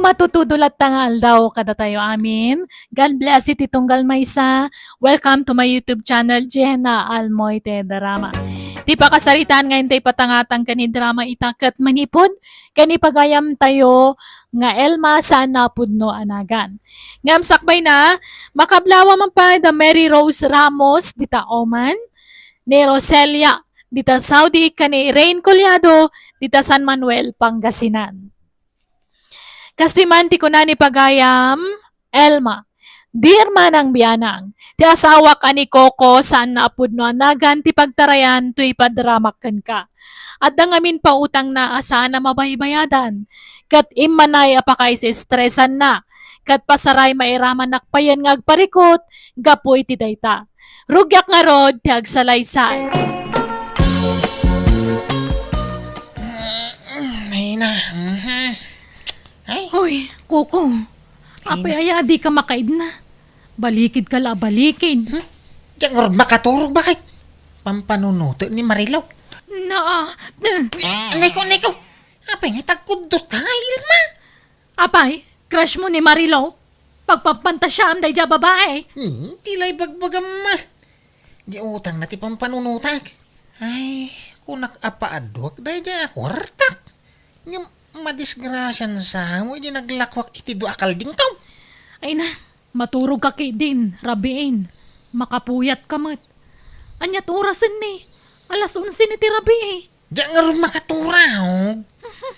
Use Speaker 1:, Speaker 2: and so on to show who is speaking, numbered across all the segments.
Speaker 1: matutudulat tangal daw kada tayo amin. God bless it itunggal maysa. Welcome to my YouTube channel, Jenna Almoite Drama. Di pa kasaritaan ngayon tayo patangatang kani drama itakat manipod. Kani pagayam tayo nga Elma sana pudno anagan. Ngam sakbay na, makablawa man pa da Mary Rose Ramos dita Oman, ni Roselia dita Saudi, kani Rain Collado dita San Manuel, Pangasinan. Kastimanti ko na ni pagayam, Elma, dear manang biyanang, ti asawa ka ni Coco saan na apod no anagan ti pagtarayan to ipadramakan ka. At dangamin pa utang na asa na mabaybayadan. Kat imanay apakay si stressan na. Kat pasaray mairaman nakpayan ngagparikot, gapoy ti dayta. Rugyak nga rod ti agsalaysay.
Speaker 2: Ay na. Ay.
Speaker 1: Hoy, Coco, apay aya di ka makaid na. Balikid ka la, balikid.
Speaker 2: Diyan nga rin makaturog, bakit? Pampanunuto ni Marilaw. Anay ko. Apay nga tagkudot ka, Ilma.
Speaker 1: Apay, crush mo ni Marilo? Pagpapanta siya am day babae.
Speaker 2: Tilay bagbagam ma. Di utang na ti pampanunutag. Ay, kunak apaadwak, day di ako hartak. Nga madisgrasyan sa mo, di naglakwak iti do akal ding tao.
Speaker 1: Ay na, maturog ka kay din, rabiin. Makapuyat ka mat. Anyat orasan ni. Alas 11 ni ti rabi eh.
Speaker 2: Diyan nga rin makaturog.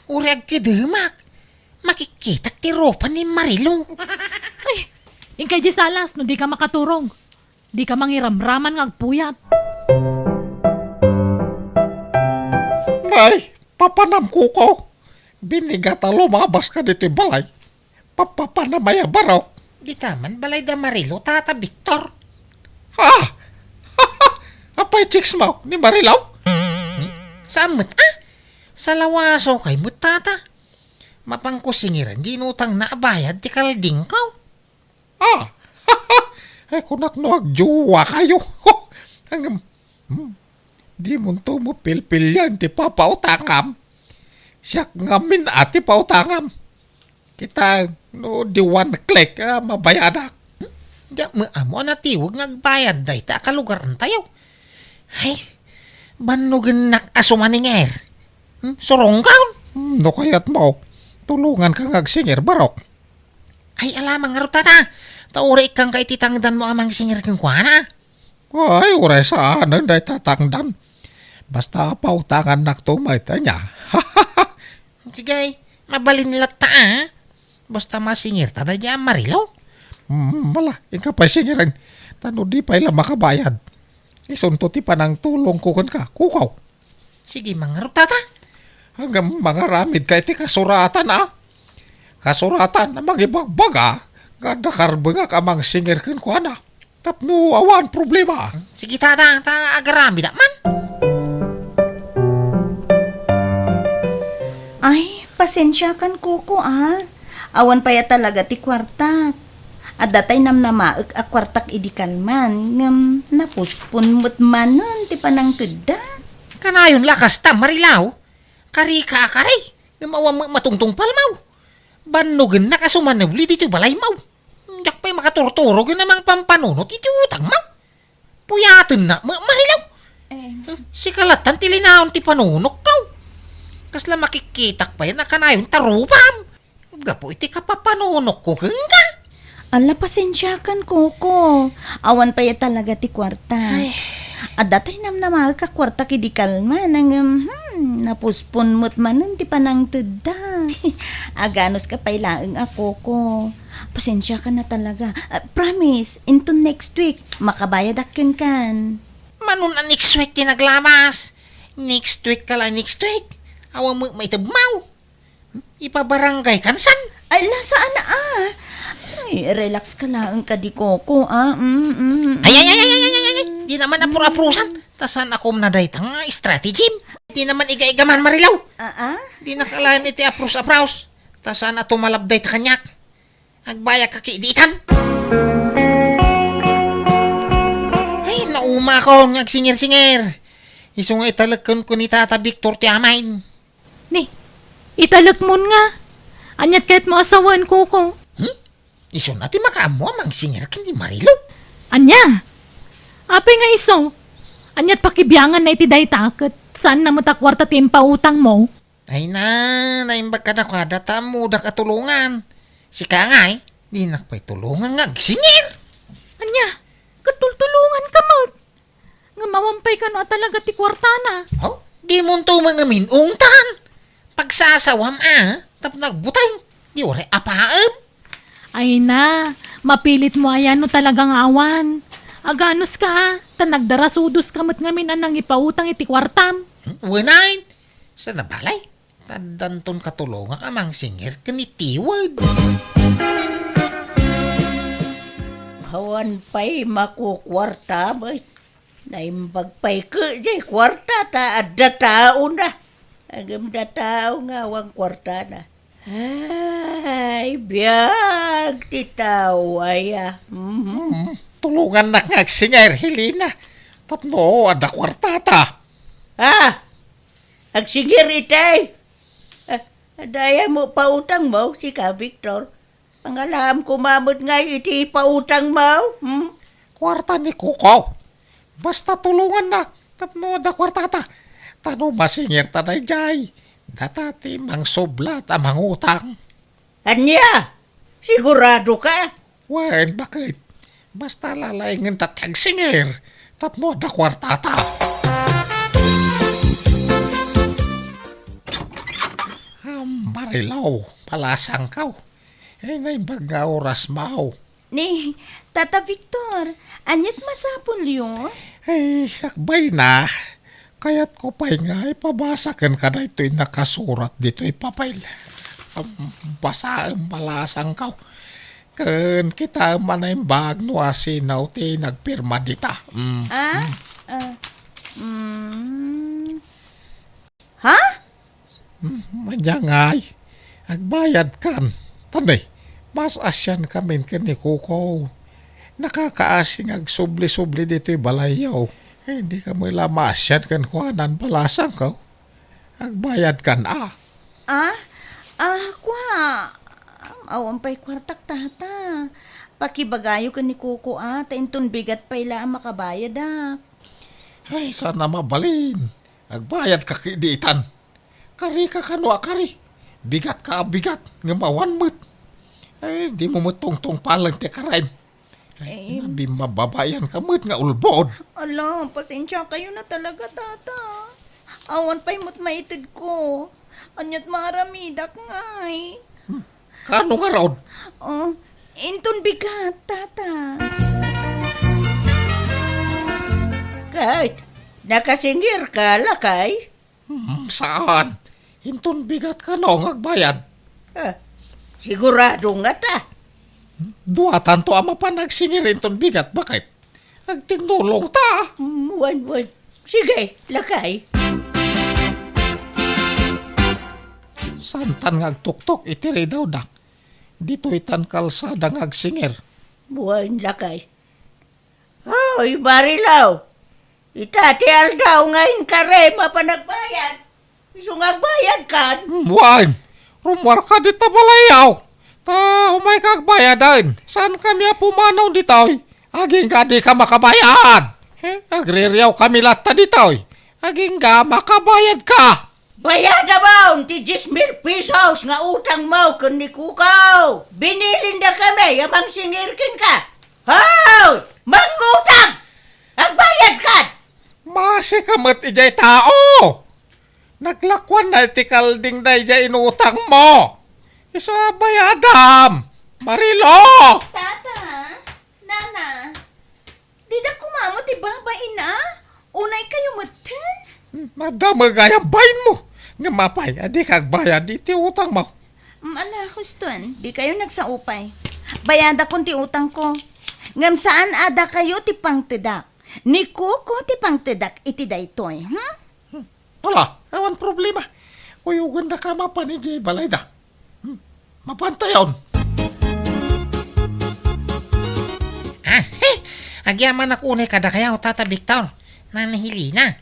Speaker 2: Urag kidemak. Makikita ti ropa ni Marilo.
Speaker 1: Ay, ingkay di salas no di ka makaturog. Di ka mangiramraman ngagpuyat.
Speaker 3: Ay, papanam ko. Binigata lumabas ka dito balay. Papapanamaya barok.
Speaker 2: Di taman balay da Marilo, tata Victor.
Speaker 3: Ha? Apay chicks mo ni Marilaw?
Speaker 2: Saan mo't Sa lawaso kay mo't tata. Mapangkusingiran, ginutang na abayad ti kalding kaw.
Speaker 3: Ay kunak no agjuwa kayo. Hanggang, di mo to mo pilpil yan ti papautangam. Siyak ngamin ati pautangam. Kita no di one click mabayadak.
Speaker 2: Diya mo na tiwag nagbayad day ta kalugaran tayo. Ay, banugan nakasumaninger. Surong kaon.
Speaker 3: No kayat mo, tulungan kang agsingir barok.
Speaker 2: Ay, alamang nga tata. Tauri kang kay titangdan mo amang singir kang kuana.
Speaker 3: Ay, uray saan ang day tatangdan. Basta pautangan naktumay ta niya.
Speaker 2: Sige, mabalin nila ta Basta masingir ta na diya Marilaw.
Speaker 3: Mala, ika pa singiran. Tano di pa ila makabayad. Isunto ti pa ng tulong kukon ka. Kukaw.
Speaker 2: Sige, mga tata.
Speaker 3: Hanggang mga ramid ka iti kasuratan Kasuratan na magibagbaga. Ganda karbanga ka mang singir kan ko na. Tapno awan problema.
Speaker 2: Sige, tata. Agarami da man.
Speaker 4: Ay, pasensya kan Kuko Awan pa ya talaga ti kwartak. At datay nam namaek a kwartak idikalman. Ngam napuspon mo't manon ti panang tudda.
Speaker 2: Kanayon lakas ta, Marilaw. Kari ka akari. Ngamawa matungtong palmaw. Banugan na kasumanabli dito balay maw. Yak pa'y makaturturo namang pampanunot iti utang maw. Puyatan na, Marilaw. Si kalatan tilinaon ti panunok kaw. Kasla makikitak pa yan na kanayon tarupam. Gapo iti kapapanunok ko hangga.
Speaker 4: Ala, pasensya kan Kuko. Awan pa ya talaga ti kwarta. At datay nam namaek a kwartak idikalman. Napuspon mo't manon ti panang tudda. Aganos ka pa'y laeng ako ko. Pasensya ka na talaga. Promise, into next week, makabayad akin kan.
Speaker 2: Manon na next week tinaglamas. Next week ka lang next week. Awa mo may tabmaw. Ipabarangay kansan.
Speaker 4: Ay, saan na Ay, relax ka lang ka di Koko
Speaker 2: Ay. Di naman apur-apurusan. Tasan ako manadaytang strategy. Di naman iga-igaman Marilaw. Di nakalaan iti apros-apros. Tasan na tumalabday ta kanyak. Agbaya ka kiidikan. Ay, nauma ko. Nagsingir-singir. Iso nga italagkan ko ni Tata Victor ti amain.
Speaker 1: Ni, italak mo nga. Anyat kahit mo asawan Kuko.
Speaker 2: Iso natin makaamo amang singer kindi Marilo.
Speaker 1: Anya? Apay nga iso. Anyat pakibiyangan na iti day takot. Saan na mo takwarta timpa utang mo?
Speaker 2: Ay na, naimbag ka na kwada tamo, da katulungan. Si Kangay, di nakpay tulungan nga singer.
Speaker 1: Anya? Katultulungan ka mo. Nga mawampay ka no talaga ti kwarta na.
Speaker 2: Oh, di mo to mga minungtan. Pagsasawam tap nagbutay. Di ore apaam.
Speaker 1: Ay na, mapilit mo ayan no talagang awan. Aganos ka, tanagdarasudos kamot ngamin anang ipautang iti kwartam.
Speaker 2: Winain, sa nabalay. Tadanton katulungan amang singer kanitiwad.
Speaker 4: Hawan pa'y makukwarta ba? Naimbag pa'y ka jay kwarta ta adda tao na. Agam da tao nga wang kwarta na. Ay, biyag ti tao ay
Speaker 3: Tulungan na nga singer, Helena. Tapno, ada kwartata.
Speaker 4: Agsingir itay. Daya mo pautang mo si ka Victor. Pangalam kumamot nga iti pautang mo.
Speaker 3: Kwarta ni Kuko. Basta tulungan na. Tapno, ada kwartata. Tano masingir tanay jay. Datati mang sublat amang utang.
Speaker 4: Anya? Sigurado ka?
Speaker 3: Wen, bakit? Basta lalaingin tatag singir. Tapno, ada kwartata. Marilaw, palasang kaw. Naimbag nga oras mau.
Speaker 4: Ni, Tata Victor, anyat masapol yun?
Speaker 3: Sakbay na. Kaya't ko pa'y nga ipabasakan ka na ito'y nakasurat dito ipapail. Basa ang palasang kaw. Kan kita manaimbag no asinaw ti nagpirma dita.
Speaker 4: Ha?
Speaker 3: Manyangay, agbayad kan. Tanay, mas asyan kami ni Kuko. Nakakaasing agsubli-subli dito balayaw. Hindi ka mo ilama asyan kan kuhanan palasang ka. Agbayad kan
Speaker 4: Kwa. Awan pa'y kwartak tata. Pakibagayo ka ni Kuko tainton bigat pa ila ang makabayad
Speaker 3: Ay, sana mabalin. Agbayad ka kiditan. Kari ka kanwa kari. Bigat ka bigat. Ngamawan mo't. Ay, di mo tong palang ti karain. Ay, nabi mababayan ka mo't nga ulbod.
Speaker 4: Ala, pasensya kayo na talaga tata. Awan pa'y mo't maitid ko. Anyat maramidak ngay.
Speaker 3: Kano nga raon?
Speaker 4: Inton bigat tata. Kahit nakasingir ka lakay.
Speaker 3: Saan? Hinton bigat ka no agbayad.
Speaker 4: Sigurado nga ta.
Speaker 3: Duatan to ama pa nagsingir hinton bigat. Bakit? Agtinulong ta.
Speaker 4: Wan. Sige, lakay.
Speaker 3: Santan nga agtuktok itiri daw dak. Dito itan kalsada nga agsingir.
Speaker 4: Wan, lakay. Hoy, Marilaw. Itatial daw ngayon kare mapanagbayad. Isong agbayad kan.
Speaker 3: Wan! Rumwar ka dito balayaw. Ta, umay kagbayadin. Saan kami pumanaw ditoy? Aging ka di ka makabayad. Agriryaw kami lata ditoy. Aging ka makabayad ka.
Speaker 4: Bayad na ba ti 10,000 pesos nga utang mo kun ni Kukaw. Binilin na kami amang singirkin ka. Hoy! Mangutang! Agbayad ka!
Speaker 3: Masi kamat ijay tao. Naglakwan na iti kalding na ijay inutang mo. Isa bayadam. Marilo!
Speaker 4: Tata, Nana, di na kumamot ibabain na? Unay kayo matan?
Speaker 3: Madama gayang bayin mo. Nga mapay, adi kagbayad iti utang mo.
Speaker 4: Ala, huston, di kayo nagsaupay. Bayada kong ti utang ko. Ngam saan ada kayo ti pangtedak? Ni Kuko ti pangtedak iti daytoy,
Speaker 3: Wala, awan problema. Kuyugan na ka mapanigi balay da. Mapantayon.
Speaker 2: Agyaman ako na kada kaya o Tata Victor. Nanahili na.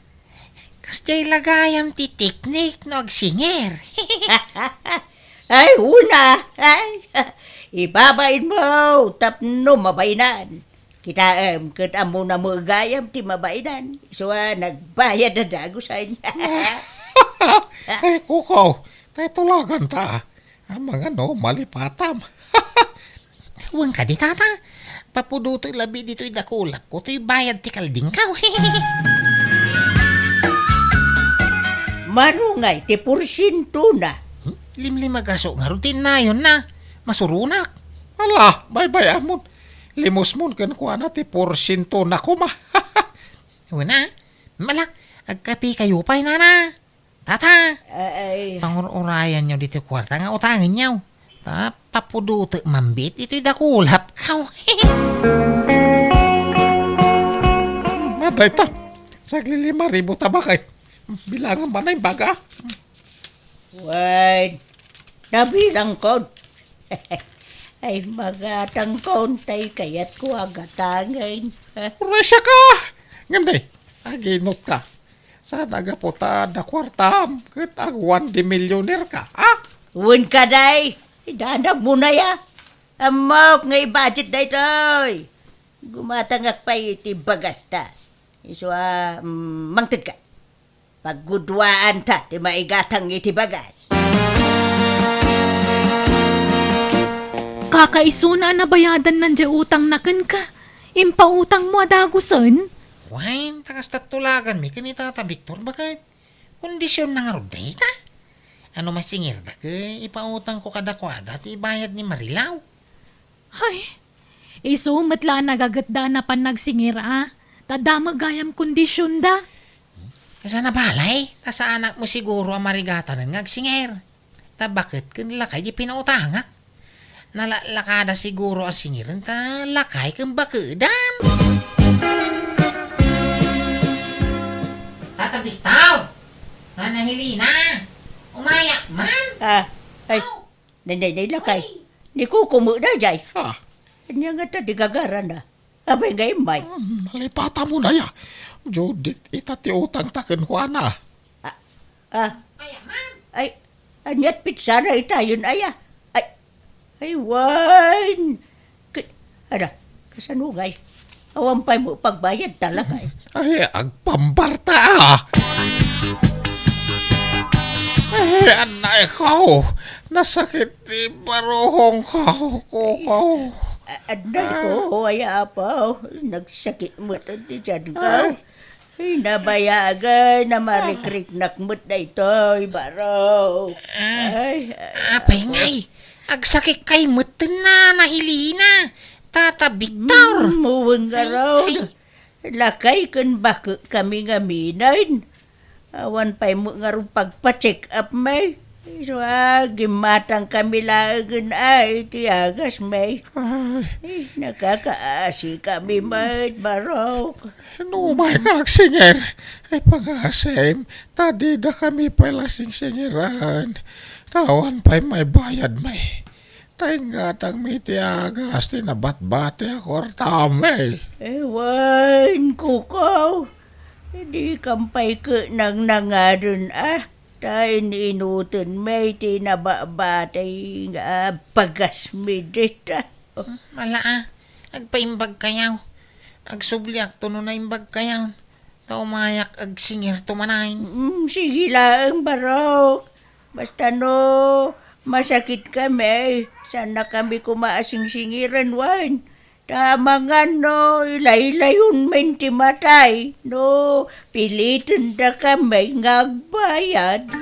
Speaker 2: Kasjay lagayam ti teknik no agsinger.
Speaker 5: Ay, una. Ay, ibabain mo. Tapno mabainan. Kita kat amo na mo gayam ti mabainan. So, nagbayad na dago sa inyo.
Speaker 3: Ay, kukaw, tayo tulagan ta. Ang mga malipatam.
Speaker 2: Huwag ka di tata. Papuduto labi dito'y dakulap ko. To'y bayad ti kalding ka.
Speaker 5: Marungay, ti porsyento na.
Speaker 2: Limlimagaso nga rutin na yun na. Masurunak.
Speaker 3: Ala, bye-bye amon. Limos mon kan kuha na ti porsyento na kuma.
Speaker 2: Una, malak. Agkapi kayo pa'y na. Tata.
Speaker 5: Ay,
Speaker 2: Pangurayan nyo dito kwarta nga utangin nyo. Ta, papuduto mambit. Ito'y dakulap ka.
Speaker 3: Maday ta. Sagli 5,000 tabakay. Bilangan ba na yung baga?
Speaker 5: wait. Nabilang ko. Ay, magatang kontay kaya't ko agatangin.
Speaker 3: Resya ka! Nganday, aginot ka. Sa nagaputa da kwartam, kat ang 1 di millionaire ka, ha?
Speaker 5: Uwan ka day. Idanag mo na ya. Amok nga i-budget na ito'y. Gumatangak pa iti bagasta. So, mangtid ka. Paggudwaan ta, ti maigatang iti bagas.
Speaker 1: Kakaisuna na bayadan ng utang na ka. Impautang mo adagusan.
Speaker 2: Why, takas tatulagan mi kanita ta Victor. Bakit? Kondisyon na nga ruday ta. Ano masingir da ka? Ipautang ko kadakwada ti bayad ni Marilaw.
Speaker 1: Ay, iso matla nagagatda na pan nagsingira. Tadamagayam kondisyon da.
Speaker 2: Sa nabalay, ta sa anak mo siguro ang marigata ng ngagsinger. Ta bakit kan lakay di pinautangak? Nalalakada siguro ang singiran ta lakay kang bakudan. Tata Bitaw! Nana Helena! Umayak man!
Speaker 5: Ay, nanay lakay. Ni ko kumu na jay.
Speaker 3: Ha?
Speaker 5: Anya nga ta di gagaran na. Abay nga imay.
Speaker 3: Malipata mo na ya. Judith, itati utang taken kuha na.
Speaker 2: Umayak man!
Speaker 5: Ay, anyat pizza na itayon aya. Ay, wine. Ano, kasanungay. Awampay mo pagbayad talaga eh.
Speaker 3: Ay, agpambarta ah. Ay, anay ko. Nasakit di baruhong ko. Kukaw.
Speaker 5: Anday ko, ay apaw. Nagsakit mo di dyan ka. Ay, nabayagan na marikriknak mo't na ito, baraw. Ay,
Speaker 2: Apay ngay! Agsakit kay mutin na Helena! Tata Victor!
Speaker 5: muwang nga raw.
Speaker 2: Ay.
Speaker 5: Lakay kan bako kami nga minain. Awan pa'y mo nga rin pagpa-check up may. So, gimatang kami lagan ay tiagas may.
Speaker 3: Ay,
Speaker 5: Nakakaasi kami may barok.
Speaker 3: no may kaksinger. Ay, pangasim. Tadi da kami pala singsingiran. Tawan pa'y may bayad may. Tay nga tang may tiagas, tinabat-bate ako tame.
Speaker 5: Ewan, kukaw. Hindi kampay ka nang nangaron Tayo inutin may tinababatay nga pagasmidit
Speaker 2: Mala agpaimbag kayaw. Agsubliak to no na imbag kayaw. Taumayak agsingir tumanayin.
Speaker 5: Sige lang, barok. Basta no, masakit kami. Sana kami kumaasing-singiran, wan. Tama nga no, ilay-layon men ti matay. No, pilitin da kami ngagbayad.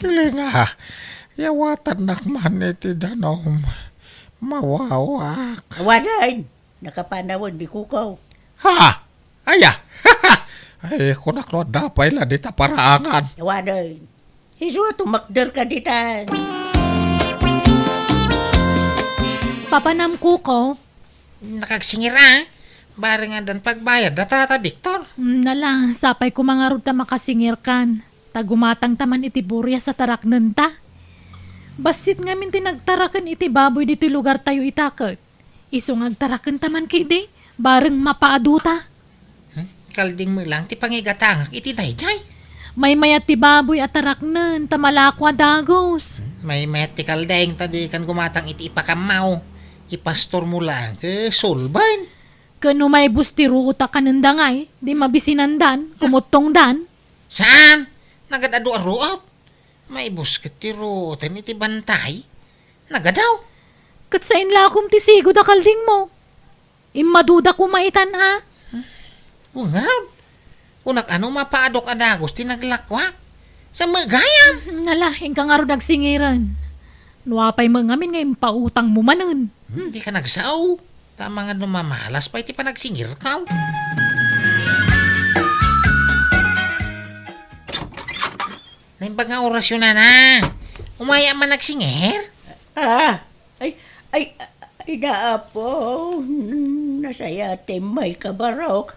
Speaker 3: Ili nga, yawatan nakman iti danom. Mawawak.
Speaker 5: Wanan, nakapanawon di kukaw.
Speaker 3: Ha! Aya! Ay, kunak no, dapay la dita paraangan.
Speaker 5: Wanan, iso tumakder ka ditan.
Speaker 1: Papanam ko.
Speaker 2: Nakagsingir Barengan dan pagbayad da Tata Victor.
Speaker 1: Nala, sapay ko mga ruta makasingir kan. Tagumatang taman iti burya sa tarak nanta. Basit ngamin tinagtarakan iti baboy dito lugar tayo itakot. Isong agtarakan taman kidi, bareng mapaaduta.
Speaker 2: Kalding mo lang ti pangigatangak iti dayjay.
Speaker 1: May mayat ti baboy at taraknan, tamalakwa dagos.
Speaker 2: May medical daing tadi kan gumatang iti ipakamaw. Ipastor mo lang ke sulban.
Speaker 1: Kano may busti ruta kanandangay, di mabisinandan, kumutong dan.
Speaker 2: Saan? Nagadaduaruap. May busket ti rutan iti bantay. Nagadaw.
Speaker 1: Kat sa inlakom ti sigo da kalding mo. Immaduda kumaitan ha.
Speaker 2: Ungab. Unak ano mapaadok adagos ti naglakwak. Sa magayam.
Speaker 1: Nala, ingka nga ro nagsingiran. Nuwapay mangamin ngayon pautang mo manun.
Speaker 2: Hindi ka nagsaw. Tama nga numamalas pa iti panagsingir ka. Naimbag nga orasyon na. Umaya man nagsingir.
Speaker 5: Ay, naapo. Nasayate may kabarok.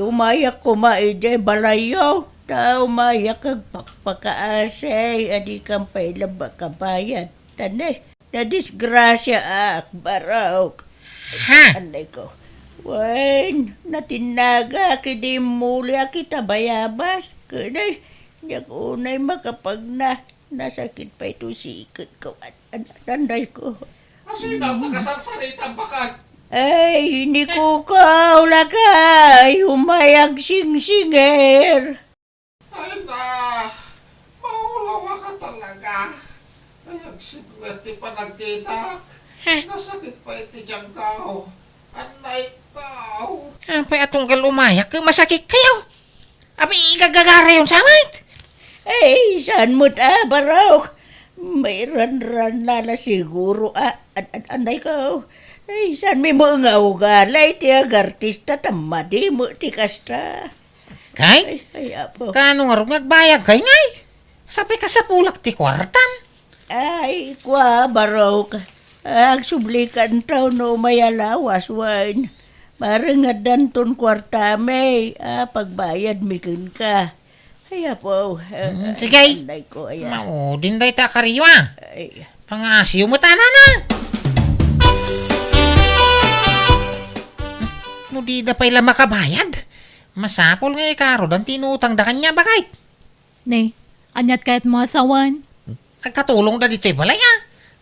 Speaker 5: Umayak ko maide balayo. Ta umayak kag pakpakaasay. Adi kang pailaba kabayad. Tanay, na disgrasya ak barok.
Speaker 2: Ha?
Speaker 5: Anay ko. Wen, natinaga kidi mulya kita bayabas. Kunay, niyak unay makapag nasakit pa ito si ikot ko. Anday ko.
Speaker 3: Kasi na makasarsarita bakit?
Speaker 5: Ay, hindi ko kaula kay humayag sing-singer.
Speaker 3: Ay na, maulawa ka talaga. Ay, ang sigwerte pa nagkita. Nasakit pa iti diyang kao. Anay kao.
Speaker 2: Apay atong gal umayak. Masakit kayo. Abi igagagara yun sa amin.
Speaker 5: Ay, saan mo't barok? May ran-ran lala siguro. Anay ko. Ay, saan may mga ugalay ti agartista tamadi mo ti kasta.
Speaker 2: Kay?
Speaker 5: Ay, apo.
Speaker 2: Kano nga rin nagbayag kay ngay? Sabi ka sa pulak ti kwartam.
Speaker 5: Ay, kwa barok. Ang sublikan taw no mayalawas wan. Marang nga danton kwartame. Pagbayad mikin ka. Ay, apo.
Speaker 2: Sige.
Speaker 5: Anay ko, ayan.
Speaker 2: Mao, dinday ta kariwa.
Speaker 5: Ay,
Speaker 2: Pangasiyo mo tanan na. No di da pa'y makabayad. Masapol nga ikaro dan tinutang da kanya bakit?
Speaker 1: Ne, anyat kahit mo asawan.
Speaker 2: Nagkatulong da dito'y balay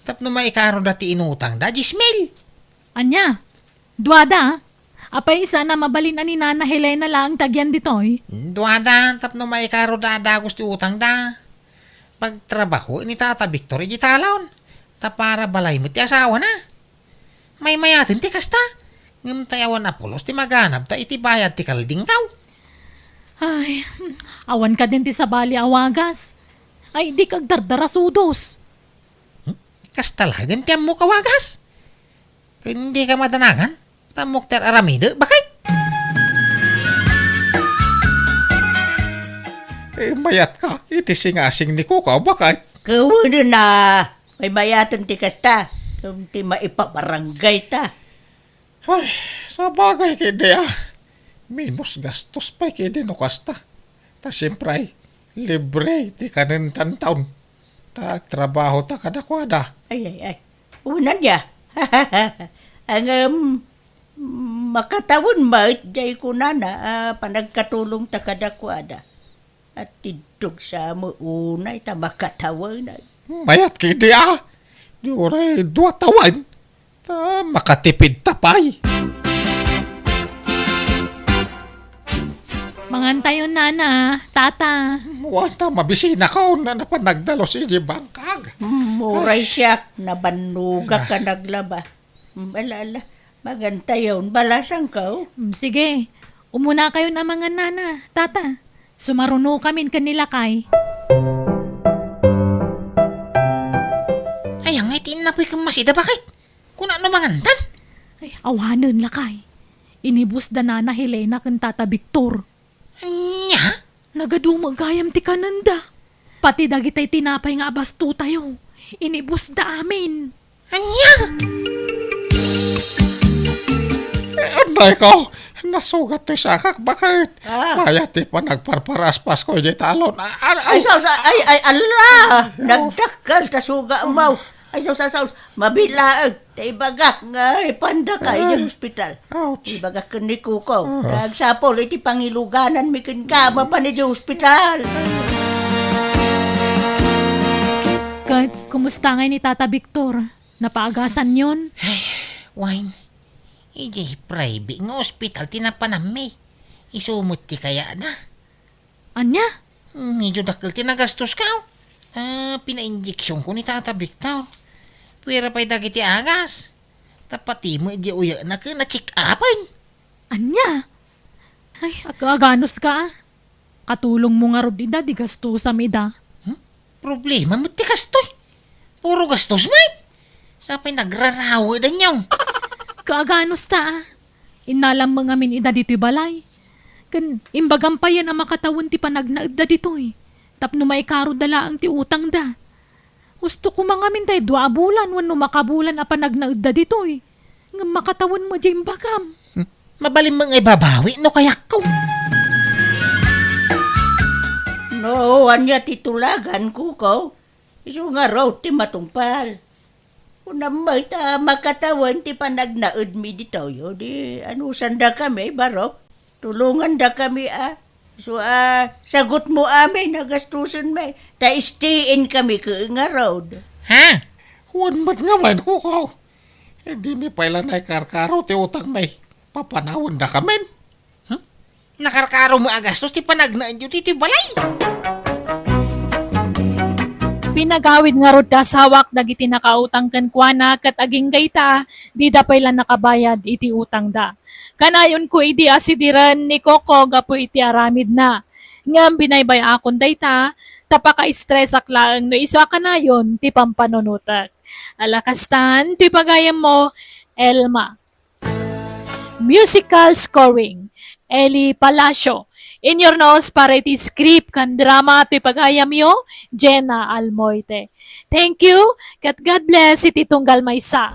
Speaker 2: Tapno maikaro da ti inutang da, Jismil.
Speaker 1: Anya, duwada, apay isa na mabalin ani Nana Helena lang tagyan ditoy.
Speaker 2: Duwada, tapno maikaro da dagos ti utang da. Pagtrabaho, ini tata Victory di talon. Ta para balay mo ti asawa na. May mayatin ti kasta. Ngam tayawan apulos ti maganap ta iti bayad ti kalding kaw.
Speaker 1: Ay, awan ka din ti sabali awagas. Ay, di kag dardarasudos.
Speaker 2: Kasta lagan ti mo kawagas. Hindi ka madanagan. Tamok ter aramide, bakit?
Speaker 3: Mayat ka, iti singasing ni Kukaw bakit?
Speaker 5: kawan na. May mayatan ti kasta. Ti maipabarangay ta.
Speaker 3: Ay, sa bagay kidi minus gastos pa kidi no kasta. Ta siyempre, libre ti kanin tantaon. Ta trabaho ta kadakwada.
Speaker 5: Ay. Unan niya. Ang makatawon ba jay ko na panagkatulong ta kadakwada. At tidog sa mo unay ta makatawon na.
Speaker 3: Mayat kidi Dure, 2 tawan. Ta makatipid tapay.
Speaker 1: Mangantayon Nana, tata.
Speaker 3: Wata mabisina ka na napanagdalo si Bangkag.
Speaker 5: Muray siya, nabanuga ka naglaba. Balala, magantayon, balasang ka.
Speaker 1: Sige, umuna kayo na mga Nana, tata. Sumaruno kami kanila kay.
Speaker 2: Ay, ang itin na po'y kamasida, bakit? Kung ano mangantan?
Speaker 1: Ay, awanan lakay. Inibus da Nana Helena kan tata Victor.
Speaker 2: Anya?
Speaker 1: Nagadumagayam ti kananda. Pati dagitay tinapay nga abasto tayo. Inibus da amin.
Speaker 2: Anya?
Speaker 3: Anay ko, nasugat to sa kak, bakit?
Speaker 5: Ah.
Speaker 3: Mayat pa nagparparas Pasko di talon.
Speaker 5: Ay, ala! Nagdakal, tasuga mo. Ay, saus, mabilaag. Taibagak nga ipanda ka yung ospital.
Speaker 3: Ouch.
Speaker 5: Ibagak ka ni Kuko. Nagsapol iti pangiluganan mi kama pa ni ospital.
Speaker 1: Kumusta nga ni Tata Victor? Napaagasan yon?
Speaker 2: Wine. Iji private nga ospital tinapanami. Isumot ti kaya na.
Speaker 1: Anya?
Speaker 2: Medyo dakil tinagastos ka. Pina-injeksyon ko ni Tata Victor. Pwera pa'y dagiti agas. Tapati mo iji uya na ka na-check upan.
Speaker 1: Anya? Ay, aganos ka. Katulong mo nga rod ida, di gastusam ida.
Speaker 2: Problema mo ti kastoy. Puro gastos man. Sapay nagrarawa da niyaw.
Speaker 1: Kaaganos ta. Inalam mo nga min ida dito'y balay. Imbagan pa yan ang makatawon ti panagnaid da dito'y. Tapno may karo dala ang ti utang da. Gusto ko mga min tayo 2 bulan wano makabulan a panagnaid da dito'y. Nga makatawon mo dyan bagam.
Speaker 2: Mabalim mga ibabawi no kayak ko.
Speaker 5: No, anya titulagan Kuko. Iso nga raw ti matungpal. Unamay ta makatawan ti panagnaid mi dito yo. Di anusan da kami barok. Tulungan da kami So, sagot mo amin, nagastusan may. Ta-stay-in kami ka nga road.
Speaker 2: Ha?
Speaker 3: Huwag ba't nga man ko. Hindi mi pala na karkaro ti utang may. Papanawon da kamen.
Speaker 2: Nakarkaro mo agastos ti panagnaan yun ti balay.
Speaker 1: Pinagawid nga rod da sawak dagiti nakautang kan kuana kat aging gayta di da pay lang nakabayad iti utang da. Kanayon ko iti asidiran ni Coco gapo iti aramid na. Ngam binaybay akon dayta tapaka-stress aklaan no iso kanayon ti pampanunutak. Alakastan ti pagayam mo Elma. Musical scoring Eli Palacio. In your nose para iti script kan drama ti pagayam yo Jenna Almoite. Thank you kat God bless iti tunggal maysa.